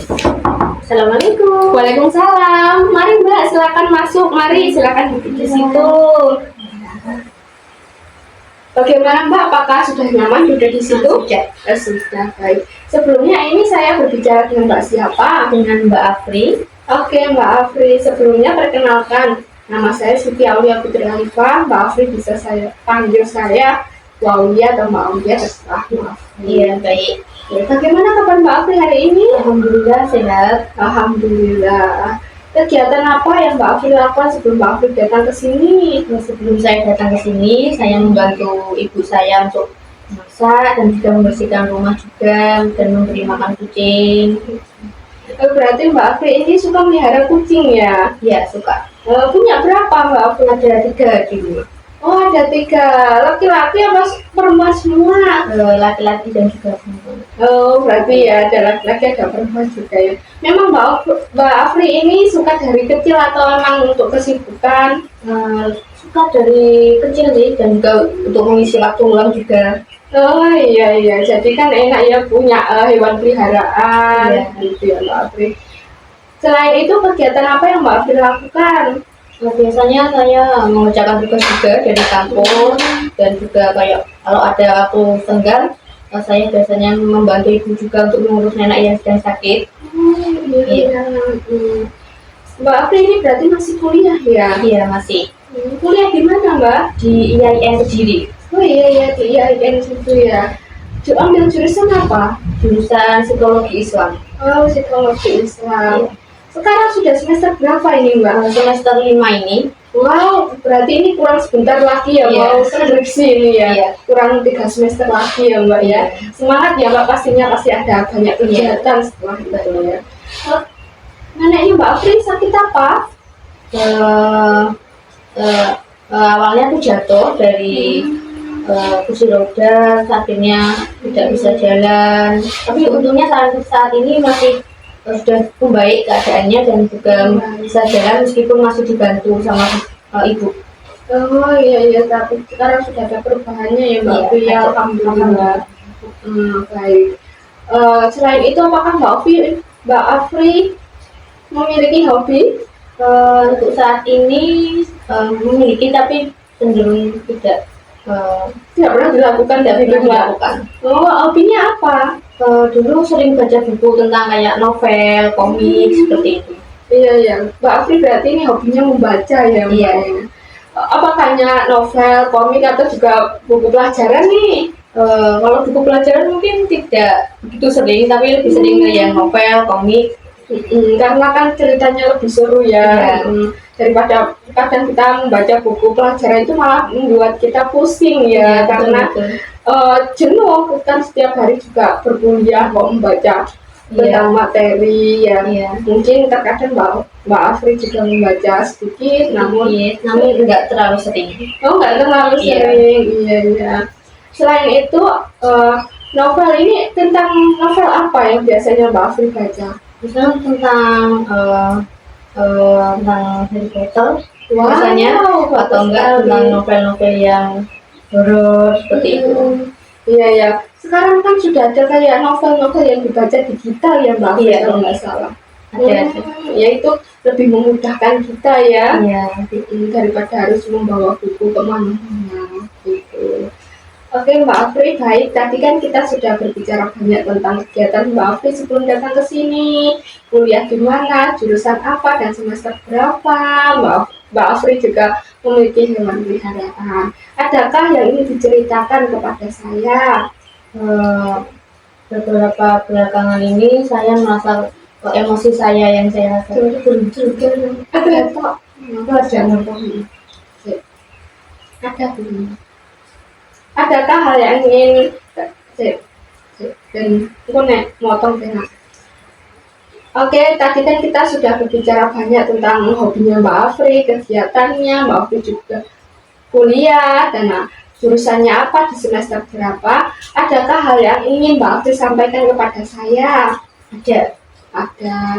Assalamualaikum. Waalaikumsalam. Mari Mbak, silakan masuk. Mari silakan duduk di situ. Bagaimana Mbak? Apakah sudah nyaman duduk di situ? Sudah, baik. Sebelumnya ini saya berbicara dengan Mbak siapa? Dengan Mbak Afri. Oke, Mbak Afri. Sebelumnya perkenalkan, nama saya Siti Aulia Putri Alifah. Mbak Afri bisa saya panggil saya Aulia atau Mbak Aulia, terserah Mbak Afri. Iya, baik. Ya, bagaimana kabar Mbak Afri hari ini? Alhamdulillah sehat. Alhamdulillah. Kegiatan apa yang Mbak Afri lakukan sebelum Mbak Afri datang ke sini? Sebelum saya datang ke sini, saya membantu ibu saya untuk masak dan juga membersihkan rumah juga dan memberi makan kucing. Berarti Mbak Afri ini suka melihara kucing ya? Ya, suka. Punya berapa Mbak Afri? Ada 3 di rumah. Oh, ada 3. Laki-laki apa perempuan semua? Laki-laki dan juga perempuan. Oh, berarti ya ada laki-laki ada perempuan juga ya. Memang Mbak Afri ini suka dari kecil atau memang untuk kesibukan? Suka dari kecil sih dan juga untuk mengisi waktu luang juga. Oh iya, jadi kan enak ya punya hewan peliharaan, Iya. gitu ya Mbak Afri. Selain itu kegiatan apa yang Mbak Afri lakukan? Biasanya saya mengerjakan tugas juga dari kampus dan juga kayak kalau ada waktu senggang, saya biasanya membantu ibu juga untuk mengurus nenek yang sedang sakit. Iya. Mbak Afri ini berarti masih kuliah ya? Iya, masih Kuliah di mana Mbak? di IAIN Kediri, Oh iya di IAIN situ ya. Ambil jurusan apa? jurusan psikologi Islam. Oh, psikologi Islam. Iya. Sekarang sudah semester berapa ini Mbak? Semester 5 ini. Wow, berarti ini kurang sebentar lagi ya Iya. mau skripsi ini ya. Iya. Kurang 3 semester lagi ya Mbak ya. Semangat ya Mbak, pastinya pasti ada banyak kegiatan setelah itu ya. Neneknya Mbak Afri sakit apa? Awalnya tuh jatuh dari kursi roda, akhirnya tidak bisa jalan. Tapi untungnya saat ini masih sudah membaik keadaannya dan juga bisa jalan meskipun masih dibantu sama ibu. Oh iya, tapi sekarang sudah ada perubahannya ya Mbak Afri ya, alhamdulillah. Baik. Selain itu apakah Mbak Afri memiliki hobi? Untuk saat ini memiliki tapi cenderung tidak Tidak pernah dilakukan dari pernah dulu. dilakukan. Oh, hobinya apa? Dulu sering baca buku tentang kayak novel, komik seperti itu. Iya, Mbak Afri berarti ini hobinya membaca ya Mbak? Iya. Ya? Apakah hanya novel, komik atau juga buku pelajaran nih? Kalau buku pelajaran mungkin tidak begitu sering, tapi lebih sering yang novel, komik. Karena kan ceritanya lebih seru ya. Iya. Daripada kadang kita membaca buku pelajaran itu malah membuat kita pusing ya, karena betul. jenuh kan setiap hari juga berkuliah kok membaca tentang materi ya. Iya. Mungkin terkadang Mbak Afri juga membaca sedikit, namun Enggak terlalu sering. nggak terlalu Iya. sering. Iya. Selain itu novel ini tentang novel apa yang biasanya Mbak Afri baca? Misalnya tentang Harry Potter, biasanya atau enggak tentang novel-novel yang horor seperti itu. Iya. Sekarang kan sudah ada kayak novel-novel yang dibaca digital ya Mbak Afri, Iya, kalau nggak salah. Ada. Ya itu lebih memudahkan kita ya. Iya. Daripada harus membawa buku kemana-mana gitu. Oke Mbak Afri, baik. Tadi kan kita sudah berbicara banyak tentang kegiatan Mbak Afri sebelum datang ke sini. Kuliah di mana, jurusan apa, dan semester berapa. Mbak Afri juga memiliki hewan peliharaan. Adakah yang ingin diceritakan kepada saya? Beberapa belakangan ini saya merasa emosi saya yang saya rasakan Adakah hal yang ingin dan motong tengah. Oke, tadi kan kita sudah berbicara banyak tentang hobinya Mbak Afri, kegiatannya, Mbak Afri juga kuliah, dan jurusannya apa, di semester berapa. Adakah hal yang ingin Mbak Afri sampaikan kepada saya? Ada.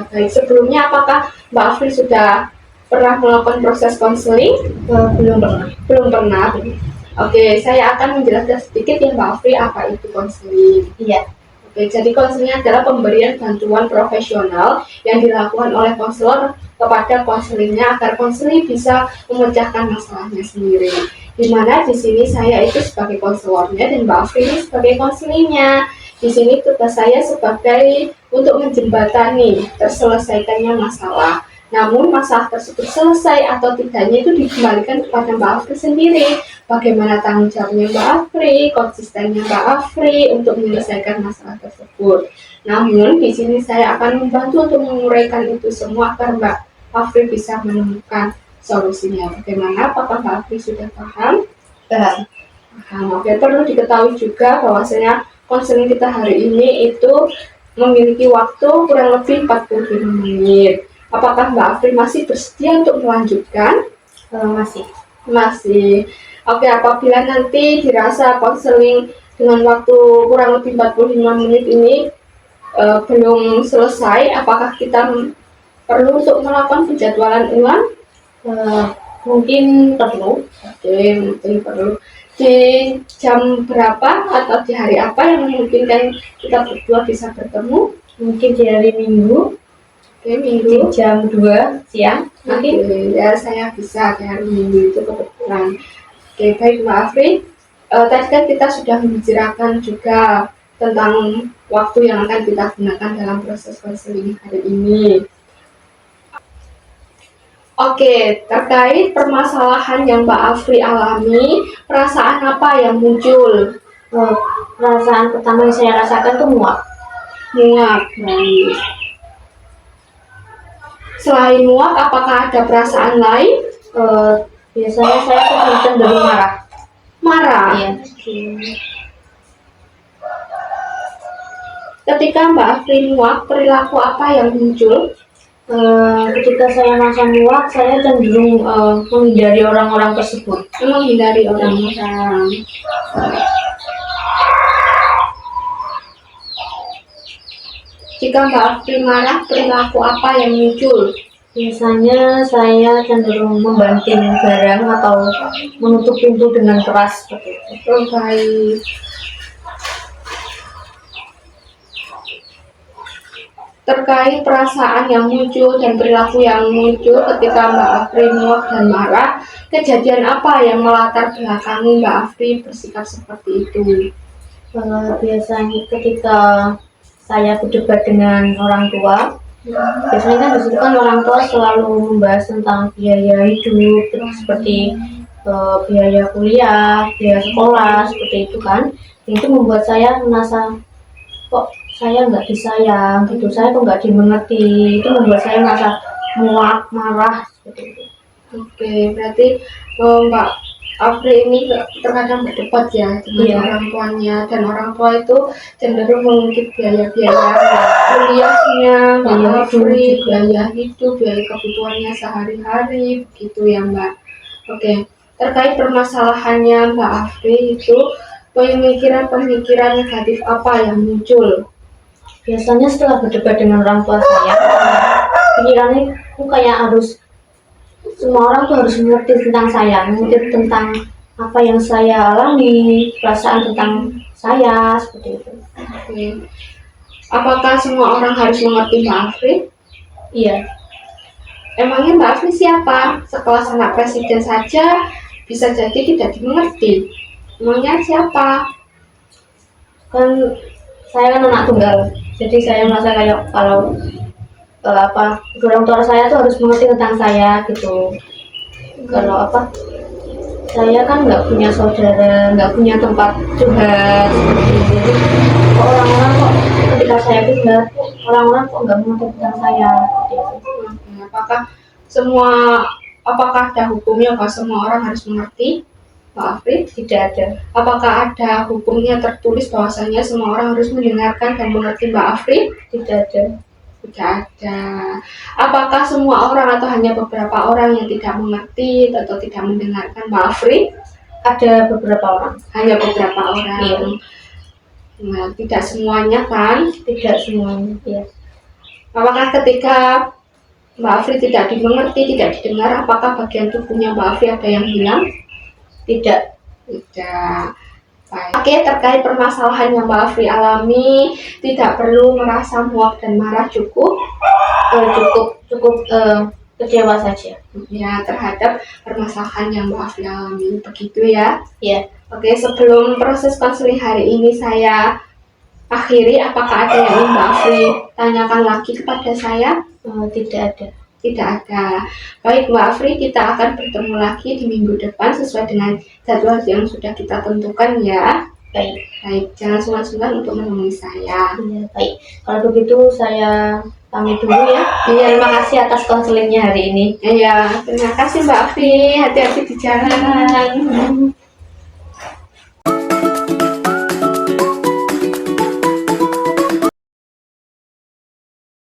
Baik, sebelumnya apakah Mbak Afri sudah pernah melakukan proses konseling? Belum pernah. Oke, saya akan menjelaskan sedikit ya Mbak Afri apa itu konseling. Iya. Oke, jadi konseling adalah pemberian bantuan profesional yang dilakukan oleh konselor kepada konselingnya agar konseling bisa memecahkan masalahnya sendiri. Dimana di sini saya itu sebagai konselornya dan Mbak Afri ini sebagai konselingnya. Di sini tugas saya sebagai untuk menjembatani terselesaikannya masalah. Namun masalah tersebut selesai atau tidaknya itu dikembalikan kepada Mbak Afri sendiri. Bagaimana tanggung jawabnya Mbak Afri, konsistennya Mbak Afri untuk menyelesaikan masalah tersebut. Namun di sini saya akan membantu untuk menguraikan itu semua agar Mbak Afri bisa menemukan solusinya. Bagaimana? Apakah Mbak Afri sudah paham? Paham. Oke, perlu diketahui juga bahwasanya konseling kita hari ini itu memiliki waktu kurang lebih 45 menit. Apakah Mbak Afri masih bersedia untuk melanjutkan? Masih. Masih. Oke, apabila nanti dirasa konseling dengan waktu kurang lebih 45 menit ini belum selesai, apakah kita perlu untuk melakukan penjadwalan ulang? Mungkin perlu. Oke, mungkin perlu. Di jam berapa atau di hari apa yang memungkinkan kita berdua bisa bertemu? Mungkin di hari Minggu. Oke, Di Minggu. jam 2 siang. Mungkin. Oke, ya saya bisa di hari Minggu itu kebetulan. Oke, baik Mbak Afri. Tadi kan kita sudah membicarakan juga tentang waktu yang akan kita gunakan dalam proses konseling hari ini. Oke, terkait permasalahan yang Mbak Afri alami, perasaan apa yang muncul? Perasaan pertama yang saya rasakan tuh muak. Muak. Baik. Selain muak, apakah ada perasaan lain? Biasanya saya tuh cenderung marah. Marah. Iya. Ketika Mbak Afri muak, perilaku apa yang muncul? Ketika saya merasa muak, saya cenderung menghindari orang-orang tersebut. Menghindari orang-orang. Jika Mbak Afri marah, perilaku apa yang muncul? Biasanya saya cenderung membanting barang atau menutup pintu dengan keras seperti itu. Baik. Terkait perasaan yang muncul dan perilaku yang muncul ketika Mbak Afri muak dan marah, kejadian apa yang melatar belakangi Mbak Afri bersikap seperti itu? Biasanya ketika saya berdebat dengan orang tua, biasanya kan disitu kan orang tua selalu membahas tentang biaya hidup, seperti biaya kuliah, biaya sekolah, seperti itu kan. Itu membuat saya merasa kok saya nggak disayang gitu, saya kok nggak dimengerti. Itu membuat saya merasa muak, marah seperti itu. Oke, berarti Mbak Afri ini terkadang berdebat ya dengan orang tuanya, dan orang tua itu cenderung mengungkit biaya-biaya kuliahnya, Mbak Afri, biaya hidup, biaya kebutuhannya sehari-hari, begitu ya Mbak. Oke, terkait permasalahannya Mbak Afri itu, pemikiran-pemikiran negatif apa yang muncul? Biasanya setelah berdebat dengan orang tua saya, pikirannya kok kayak harus semua orang tuh harus mengerti tentang saya, mengerti tentang apa yang saya alami, perasaan tentang saya, seperti itu. Oke. Apakah semua orang harus mengerti Mbak Afri? Iya. Emangnya Mbak Afri siapa? Sekelas anak presiden saja bisa jadi tidak dimengerti. Emangnya siapa? Kan saya kan anak tunggal, jadi saya merasa kayak kalau orang tua saya tuh harus mengerti tentang saya gitu. Kalau saya kan nggak punya saudara, nggak punya tempat curhat seperti itu. Jadi orang-orang kok ketika saya curhat, orang-orang kok nggak mengerti tentang saya seperti itu. Apakah ada hukumnya bahwa semua orang harus mengerti Mbak Afri? Tidak ada. Apakah ada hukumnya tertulis bahwasanya semua orang harus mendengarkan dan mengerti Mbak Afri? Tidak ada. Tidak ada. Apakah semua orang atau hanya beberapa orang yang tidak mengerti atau tidak mendengarkan Mbak Afri? Ada beberapa orang. Hanya beberapa orang. Iya. Nah, tidak semuanya kan? Tidak semuanya. Iya. Apakah ketika Mbak Afri tidak dimengerti, tidak didengar, apakah bagian tubuhnya Mbak Afri ada yang hilang? Tidak. Tidak. Baik. Oke, terkait permasalahan yang Mbak Afri alami, tidak perlu merasa muak dan marah, cukup Kecewa saja. ya terhadap permasalahan yang Mbak Afri alami. Begitu ya. Ya. Oke, sebelum proses konseling hari ini saya akhiri, apakah ada yang ingin Mbak Afri tanyakan lagi kepada saya? Tidak ada. Tidak ada. Baik Mbak Afri, kita akan bertemu lagi di minggu depan sesuai dengan jadwal yang sudah kita tentukan ya. Baik. Baik, jangan sungkan-sungkan untuk menemui saya. Ya, baik. Kalau begitu saya pamit dulu ya. Iya, Terima kasih atas konselingnya hari ini. iya, terima kasih Mbak Afri. Hati-hati di jalan.